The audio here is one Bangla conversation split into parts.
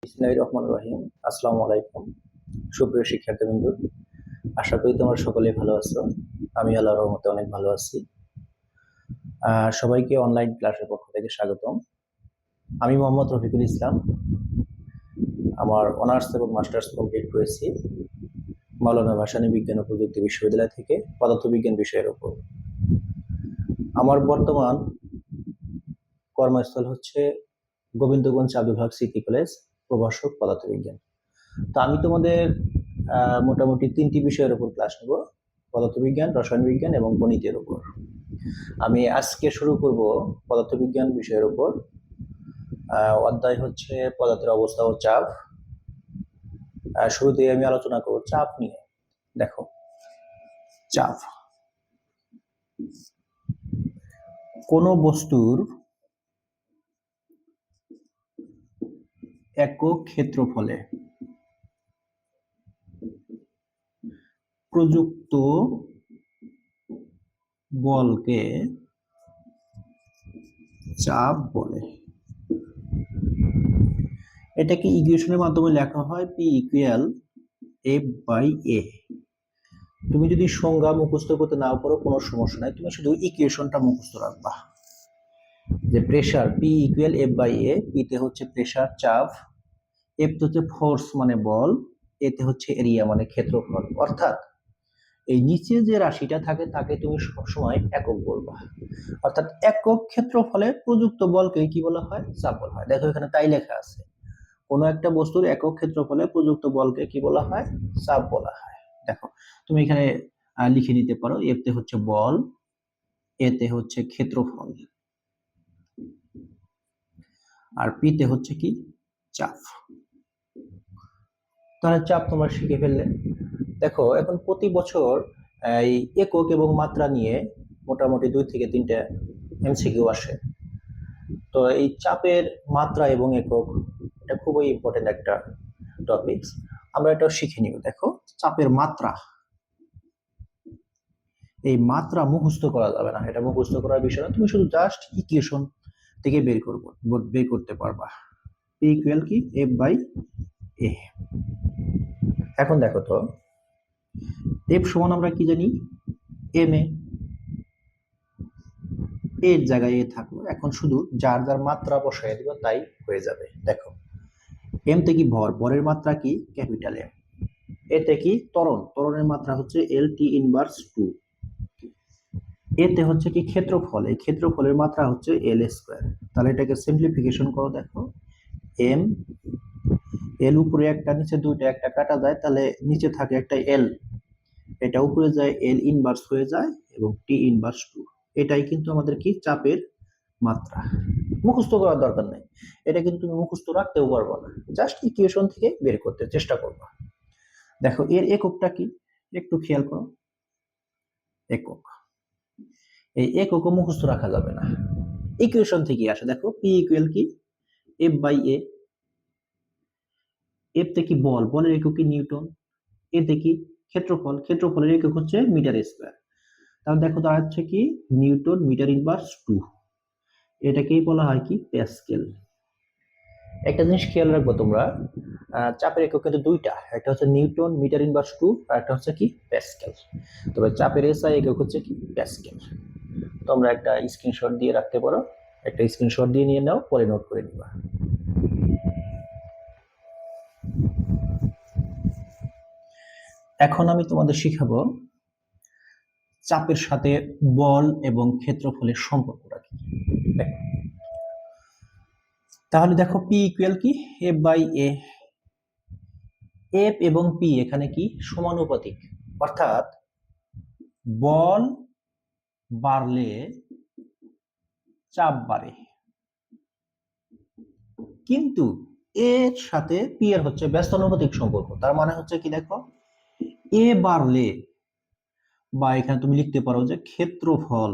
বিসমিল্লাহির রহমানির রহিম। আসসালামু আলাইকুম সুপ্রিয় শিক্ষার্থীবৃন্দ, আশা করি তোমরা সকলেই ভালো আছো। আমি আল্লাহর রহমতে অনেক ভালো আছি। সবাইকে অনলাইন ক্লাসের পক্ষ থেকে স্বাগতম। আমি মোহাম্মদ রফিকুল ইসলাম। আমার অনার্স এবং মাস্টার্স কমপ্লিট করেছি মাওলানা ভাসানী বিজ্ঞান ও প্রযুক্তি বিশ্ববিদ্যালয় থেকে পদার্থবিজ্ঞান বিষয়ের উপর। আমার বর্তমান কর্মস্থল হচ্ছে গোবিন্দগঞ্জ আব্দুল হক সিটি কলেজ, প্রভাষক পদার্থবিজ্ঞান। তো আমি তোমাদের মোটামুটি 3টি বিষয়ের উপর ক্লাস নেব: পদার্থবিজ্ঞান, রসায়ন বিজ্ঞান এবং গণিতের উপর। আমি আজকে শুরু করব পদার্থবিজ্ঞান বিষয়ের উপর। অধ্যায় হচ্ছে পদার্থের অবস্থা ও চাপ। শুরুতেই আমি আলোচনা করব চাপ নিয়ে। দেখো, চাপ কোনো বস্তুর একক ক্ষেত্রফলে প্রযুক্ত বলকে চাপ বলে। এটাকে ইকুয়েশনের মাধ্যমে লেখা হয় P ইকুয়াল F/A। তুমি যদি সংজ্ঞা মুখস্থ করতে নাও পারো কোনো সমস্যা নাই, তুমি শুধু ইকুয়েশনটা মুখস্থ রাখবা যে pressure P equal F/A। P তে হচ্ছে প্রেসার, চাপ, F তে হচ্ছে ফোর্স মানে বল, A তে হচ্ছে এরিয়া মানে ক্ষেত্রফল। অর্থাৎ এই নিচে যে রাশিটা থাকে তাকে তুমি সবসময় একক বলবা। অর্থাৎ একক ক্ষেত্রফলে প্রযুক্ত বলকে কি বলা হয়? চাপ বলা হয়। দেখো এখানে তাই লেখা আছে, কোনো একটা বস্তুর একক ক্ষেত্রফলে প্রযুক্ত বলকে কি বলা হয়? চাপ বলা হয়। দেখো তুমি এখানে লিখে নিতে পারো, এফ তে হচ্ছে বল, এ তে হচ্ছে ক্ষেত্রফল, আর পি তে হচ্ছে কি? চাপ। তাহলে চাপ তোমরা শিখে ফেললে। দেখো এখন প্রতি বছর এই একক এবং মাত্রা নিয়ে মোটামুটি 2 থেকে 3টা এমসিকিউ আসে। তো এই চাপের মাত্রা এবং একক এটা খুবই ইম্পর্টেন্ট একটা টপিকস, আমরা এটা শিখে নিব। দেখো চাপের মাত্রা, এই মাত্রা মুখস্থ করা যাবে না, এটা মুখস্থ করার বিষয় না, তুমি শুধু জাস্ট ইকুয়েশন থেকে বের করতে পারবা। P ইকুয়াল কি? F/A। এখন দেখো তো, F সমান আমরা কি জানি? ma। এর জায়গায় এ থাকলো, এখন শুধু যার যার মাত্রা বসাই দিব, তাই হয়ে যাবে। দেখো এম তে কি? ভর, ভরের মাত্রা কি? Capital M. এতে কি? ত্বরণ, ত্বরণের মাত্রা হচ্ছে LT ইনভার্স 2। এতে হচ্ছে কি? ক্ষেত্রফল, এই ক্ষেত্রফলের মাত্রা হচ্ছে L স্কয়ার। তাহলে এটাকে সিম্পলিফিকেশন করো। দেখো এম, এল উপরে একটা, নিচে দুইটা, একটা কাটা যায়, তাহলে নিচে থাকে একটা এল, এটা উপরে যায় এল ইনভার্স হয়ে যায় এবং টি ইনভার্স 2। এটাই কিন্তু আমাদের কি? চাপের মাত্রা। মুখস্থ করার দরকার নেই, এটা কিন্তু তুমি মুখস্থ রাখতেও পারবো না, জাস্ট ইকুয়েশন থেকে বের করতে চেষ্টা করবা। দেখো এর এককটা কি? একটু খেয়াল করো, একক। এই এককও মুখস্থ রাখা যাবে না, ইকুয়েশন থেকে আসে। দেখো পি ইকুয়াল কি? F/A। এফ তে কি? বল, বলের একক কি? নিউটন। এতে কি? ক্ষেত্রফল, ক্ষেত্রফলের একক হচ্ছে মিটার স্কয়ার। তাহলে দেখো দাঁড়াচ্ছে কি? Newton meter inverse 2। এটাকেই বলা হয় কি? প্যাসকেল। একটা জিনিস খেয়াল রাখবো তোমরা, চাপের একক কিন্তু দুইটা, একটা হচ্ছে নিউটন মিটার ইনভার্স 2 আর একটা হচ্ছে কি? প্যাসকেল। তবে চাপের এসআই একক হচ্ছে কি? প্যাসকেল। তোমরা একটা স্ক্রিনশট দিয়ে রাখতে পারো, একটা স্ক্রিনশট দিয়ে নিয়ে নাও, পরে নোট করে নিবা। এখন আমি তোমাদের শিখাবো চাপের সাথে বল এবং ক্ষেত্রফলের সম্পর্কটা কি। তাহলে দেখো পি ইকুয়াল কি? F/A। এফ এবং পি এখানে কি? সমানুপাতিক। অর্থাৎ বল বাড়লে চাপ বাড়ে, কিন্তু এর সাথে পি এর হচ্ছে ব্যস্তানুপাতিক সম্পর্ক। তার মানে হচ্ছে কি? দেখো এ বাড়লে, বা এখানে তুমি লিখতে পারো যে ক্ষেত্রফল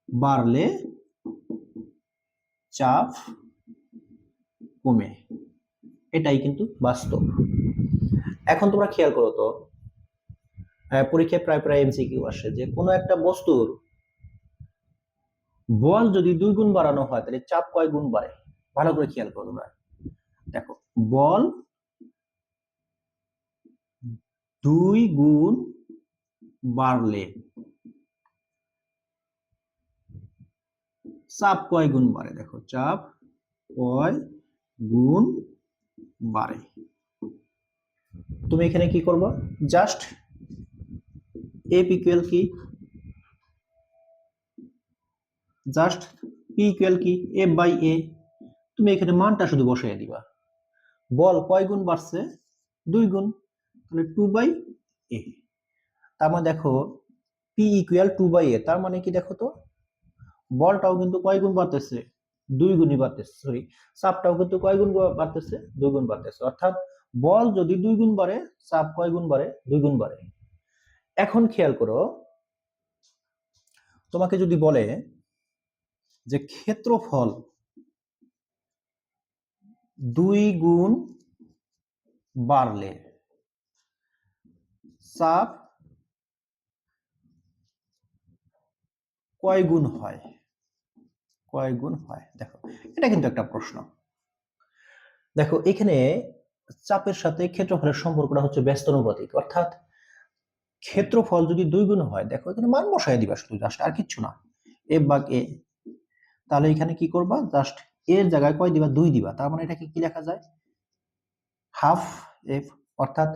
বাড়লে চাপ কমে, এটাই কিন্তু বাস্তব। এখন তোমরা খেয়াল করো তো, পরীক্ষায় প্রায় প্রায় এমসিকিউ আসে যে কোনো একটা বস্তুর বল যদি 2 গুণ বাড়ানো হয় তাহলে চাপ কয় গুণ বাড়ে? ভালো করে খেয়াল করো তোমরা। দেখো, বল 2 গুণ বাড়লে চাপ কয় গুণ বাড়ে? দেখো, চাপ কয় গুণ বাড়ে। তুমি এখানে কি করবা? জাস্ট এফ ইকুয়াল কি, জাস্ট পি ইকুয়াল কি, এফ বাই এ। তুমি এখানে মানটা শুধু বসাই দিবা। বল কয় গুণ বাড়ছে? 2 গুণ, তাহলে 2 বাই এ। তার মানে দেখো পি ইকুয়াল 2 বাই এ, তার মানে কি দেখো তো, বলটাও কিন্তু কয় গুণ বাড়তেছে? 2 গুণই বাড়তেছে। সরি, চাপটাও কিন্তু কয় গুণ বাড়তেছে? 2 গুণ বাড়তেছে। অর্থাৎ বল যদি 2 গুণ বাড়ে, চাপ কয় গুণ বাড়ে? 2 গুণ বাড়ে। এখন খেয়াল করো, তোমাকে যদি বলে যে ক্ষেত্রফল 2 গুণ বাড়লে চাপ কয় গুণ হয়? কয় গুণ হয়? দেখো, এটা কিন্তু একটা প্রশ্ন। দেখো, এখানে চাপের সাথে ক্ষেত্রফলের সম্পর্কটা হচ্ছে ব্যস্তানুপাতিক। অর্থাৎ ক্ষেত্রফল যদি 2 গুণ হয়, দেখো এখানে মান বসায় দিবা শুধু, জাস্ট আর কিচ্ছু না, এফ ভাগ এ। তাহলে এখানে কি করবা? জাস্ট এর জায়গায় কয় দিবা? 2 দিবা। তার মানে এটাকে কি লেখা যায়? Half F. অর্থাৎ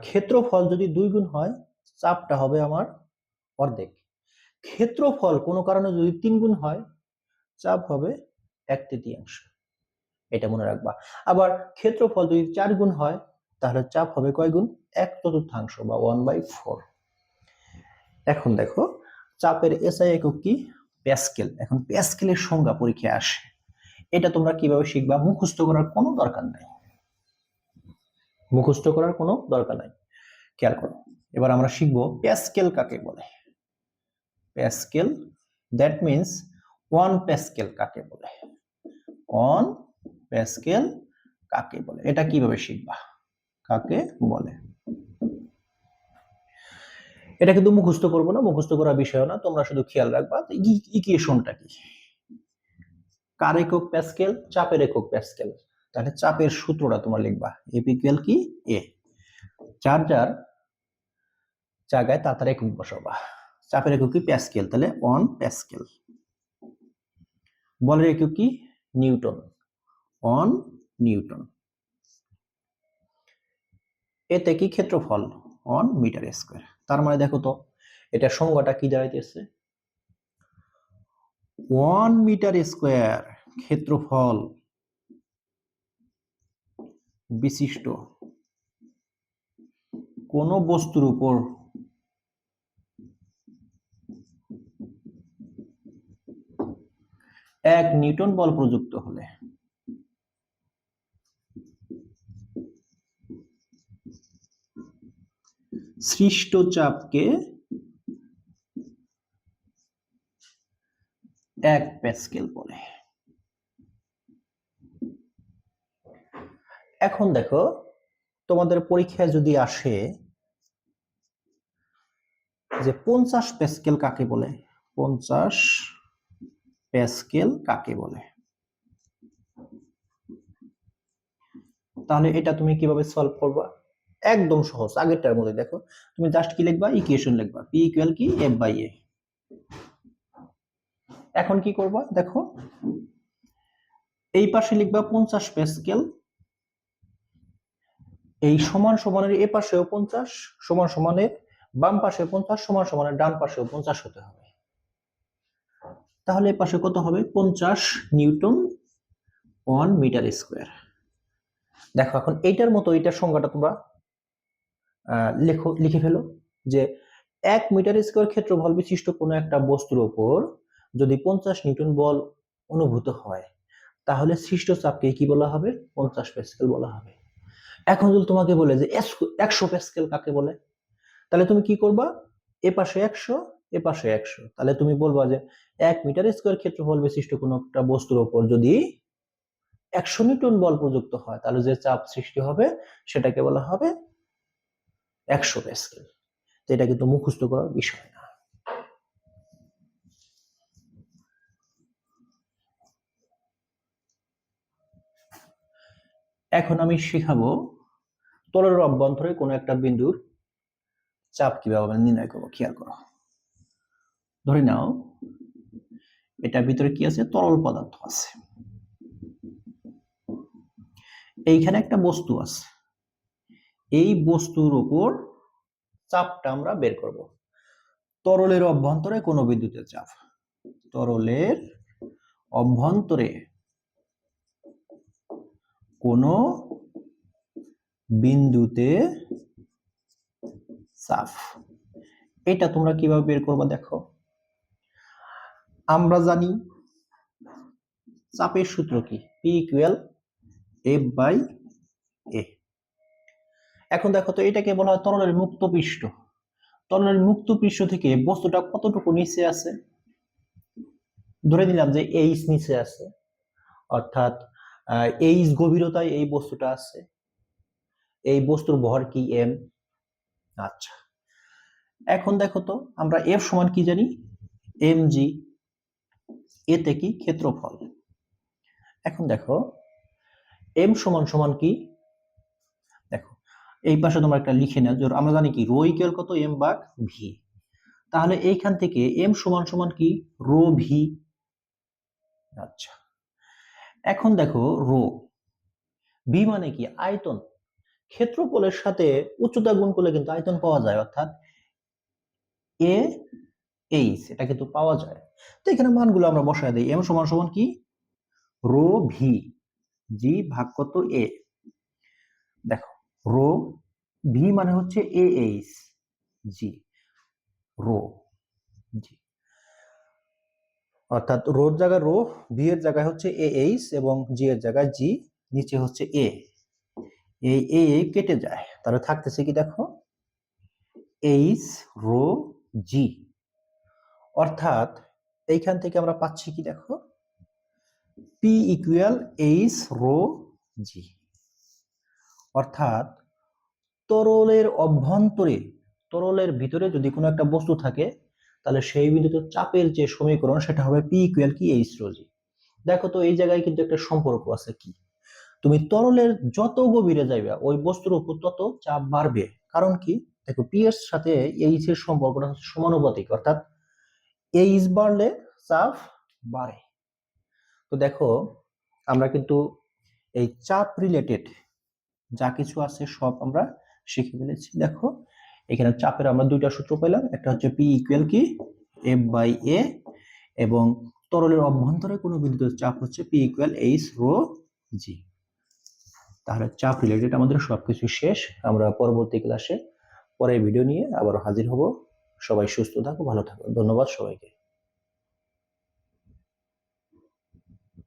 ক্ষেত্রফল যদি 2 গুণ হয়, চাপটা হবে আমার অর্ধেক। ক্ষেত্রফল কোনো কারণে যদি 3 গুণ হয়, চাপ হবে 1/3। এটা মনে রাখবা। আবার ক্ষেত্রফল যদি 4 গুণ হয়, তাহলে চাপ হবে কয় গুণ? 1/4 বা 1/4। এখন দেখো, চাপের এসআই একক কি? প্যাসকেল। এখন প্যাসকেলের সংজ্ঞা পরীক্ষায় আসে, এটা তোমরা কিভাবে শিখবা? মুখস্থ করার কোনো দরকার নাই, মুখস্থ করার কোনো দরকার নাই। খেয়াল করো, এবার আমরা শিখবো প্যাসকেল কাকে বলে। প্যাসকেল, দ্যাট মিন্স 1 প্যাসকেল কাকে বলে? 1 প্যাসকেল কাকে বলে? এটা কিভাবে শিখবা? কাকে বলে? এটা কিন্তু মুখস্থ করবো না, মুখস্থ করার বিষয় না, তোমরা শুধু খেয়াল রাখবা ইকুয়েশনটা কি। কার একক প্যাসকেল? চাপের একক প্যাসকেল। তাহলে চাপের সূত্রটা তোমরা লিখবা, এফ ইকুয়াল কি, এ। যার যার জায়গায় তার একক বসাবা। চাপের একক কি? প্যাসকেল, তাহলে 1 প্যাসকেল। বলের একক কি? Newton, 1 Newton. এতে কি? ক্ষেত্রফল 1 মিটার স্কয়ার। তার মানে দেখো তো, এটা সংজ্ঞাটা কি দাঁড়াইতেছে? 1 মিটার স্কয়ার ক্ষেত্রফল বিশিষ্ট কোন বস্তুর উপর এক নিউটন বল প্রযুক্ত হলে সৃষ্ট চাপকে 1 প্যাসকেল বলে। এখন দেখো, তোমাদের পরীক্ষায় যদি আসে যে 50 প্যাসকেল কাকে বলে? 50 প্যাসকেল কাকে বলে? তাহলে এটা তুমি কিভাবে সলভ করবা? একদম সহজ, আগেরটার মধ্যে দেখো, তুমি জাস্ট কি লিখবা? ইকুয়েশন লিখবা, পি ইকুয়াল কি, এফ বাই এ। এখন কি করবা? দেখো, এই পাশে লিখবা 50 প্যাসকেল, এই সমান সমানের এ পাশেও 50 সমান সমানের বাম পাশে 50 সমান সমানের ডান পাশেও 50 হতে হবে। তাহলে এ পাশে কত হবে? 50 নিউটন 1 মিটার স্কয়ার। দেখো, এখন এইটার মতো এইটার সংজ্ঞাটা তোমরা লিখে ফেলো, যে 1 মিটার স্কয়ার ক্ষেত্রফল বিশিষ্ট কোনো একটা বস্তুর উপর যদি 50 নিউটন বল অনুভূত হয়, তাহলে সৃষ্ট চাপকে কি বলা হবে? 50 প্যাসকেল বলা হবে। এখন যদি তোমাকে বলে যে 100 প্যাসকেল কাকে বলে, তাহলে তুমি কি করবা? এ পাশে 100, এ পাশে 100, তাহলে তুমি বলবা যে 1 মিটার স্কয়ার ক্ষেত্রফল বিশিষ্ট কোনো একটা বস্তুর উপর যদি 100 নিউটন বল প্রযুক্ত হয়, তাহলে যে চাপ সৃষ্টি হবে সেটাকে বলা হবে 100 প্যাসকেল। তো এটা কিন্তু মুখস্থ করার বিষয় না। এখন আমি শিখাবো তরলের অভ্যন্তরে কোনো একটা বিন্দুর চাপ কিভাবে আমরা নির্ণয় করবো। খেয়াল করো, ধরে নাও এটার ভিতরে কি আছে, তরল পদার্থ আছে, এইখানে একটা বস্তু আছে, এই বস্তুর উপর চাপটা আমরা বের করব। তরলের অভ্যন্তরে কোনো বিন্দুতে চাপ, তরলের অভ্যন্তরে কোনো বিন্দুতে চাপ, এটা তোমরা কিভাবে বের করবা দেখো। আমরা জানি চাপের সূত্র কি, P ইকুয়াল F/A। এখন দেখো তো, এটাকে বলা হয় তরলের মুক্ত পৃষ্ঠ। তরলের মুক্ত পৃষ্ঠ থেকে বস্তুটা কতটুকু নিচে আছে, ধরে নিলাম যে এইচ নিচে আছে, অর্থাৎ এইচ গভীরতায় এই বস্তুটা আছে, এই বস্তুর ভর কি m। আচ্ছা, এখন দেখো তো আমরা F সমান কি জানি, mg, এতে কি ক্ষেত্রফল। এখন দেখো m সমান সমান কি, দেখো এই পাশে তোমরা একটা লিখে নাও, আমরা জানি কি রো ইকুয়াল কত, m/v। তাহলে এইখান থেকে m সমান সমান কি, রো ভি। আচ্ছা, এখন দেখো রো ভি মানে কি, আয়তন। ক্ষেত্রফলের সাথে উচ্চতা গুণ করলে কিন্তু আয়তন পাওয়া যায়, অর্থাৎ এ এইচ, এটা কিন্তু পাওয়া যায়। তো এখানে মানগুলো আমরা বসায় দিই, এম সমান সমান কি, রো ভি, জি ভাগ কত এ। দেখো রো ভি মানে হচ্ছে এ এইচ জি, রো জি, অর্থাৎ রোর জায়গায় রো, ভি এর জায়গায় হচ্ছে এ এইচ এবং জি এর জায়গায় জি, নিচে হচ্ছে এ। এই এ কেটে যায়, তাহলে থাকতেছে কি দেখো, এইচ রো জি। অর্থাৎ এইখান থেকে আমরা পাচ্ছি কি দেখো, পি ইকুয়াল এইচ রো জি। অর্থাৎ তরলের অভ্যন্তরে, তরলের ভিতরে যদি কোনো একটা বস্তু থাকে, তাহলে সেই বিন্দুতে চাপের যে সমীকরণ সেটা হবে পি ইকুয়াল কি, এইচ রো জি। দেখো তো এই জায়গায় কিন্তু একটা সম্পর্ক আছে, কি, তুমি তরলের যত গভীরে যাইবে ওই বস্তুর উপর তত চাপ বাড়বে। কারণ কি, দেখো পি এর সাথে এইচ এর সম্পর্কটা হচ্ছে সমানুপাতিক, অর্থাৎ এইচ বাড়লে চাপ বাড়ে। তো দেখো আমরা কিন্তু এই চাপ রিলেটেড যা কিছু আছে সব আমরা শিখে ফেলেছি। দেখো এখানে চাপের আমরা দুইটা সূত্র পেলাম, একটা হচ্ছে পি ইকুয়াল কি, F/A, এবং তরলের অভ্যন্তরে কোনো বিন্দুতে চাপ হচ্ছে পি ইকুয়াল এইচ রো জি। তাহলে চাপ রিলেটেড আমাদের সবকিছু শেষ। আমরা পরবর্তী ক্লাসে পরের ভিডিও নিয়ে আবার হাজির হব। সবাই সুস্থ থাকো, ভালো থাকো, ধন্যবাদ সবাইকে।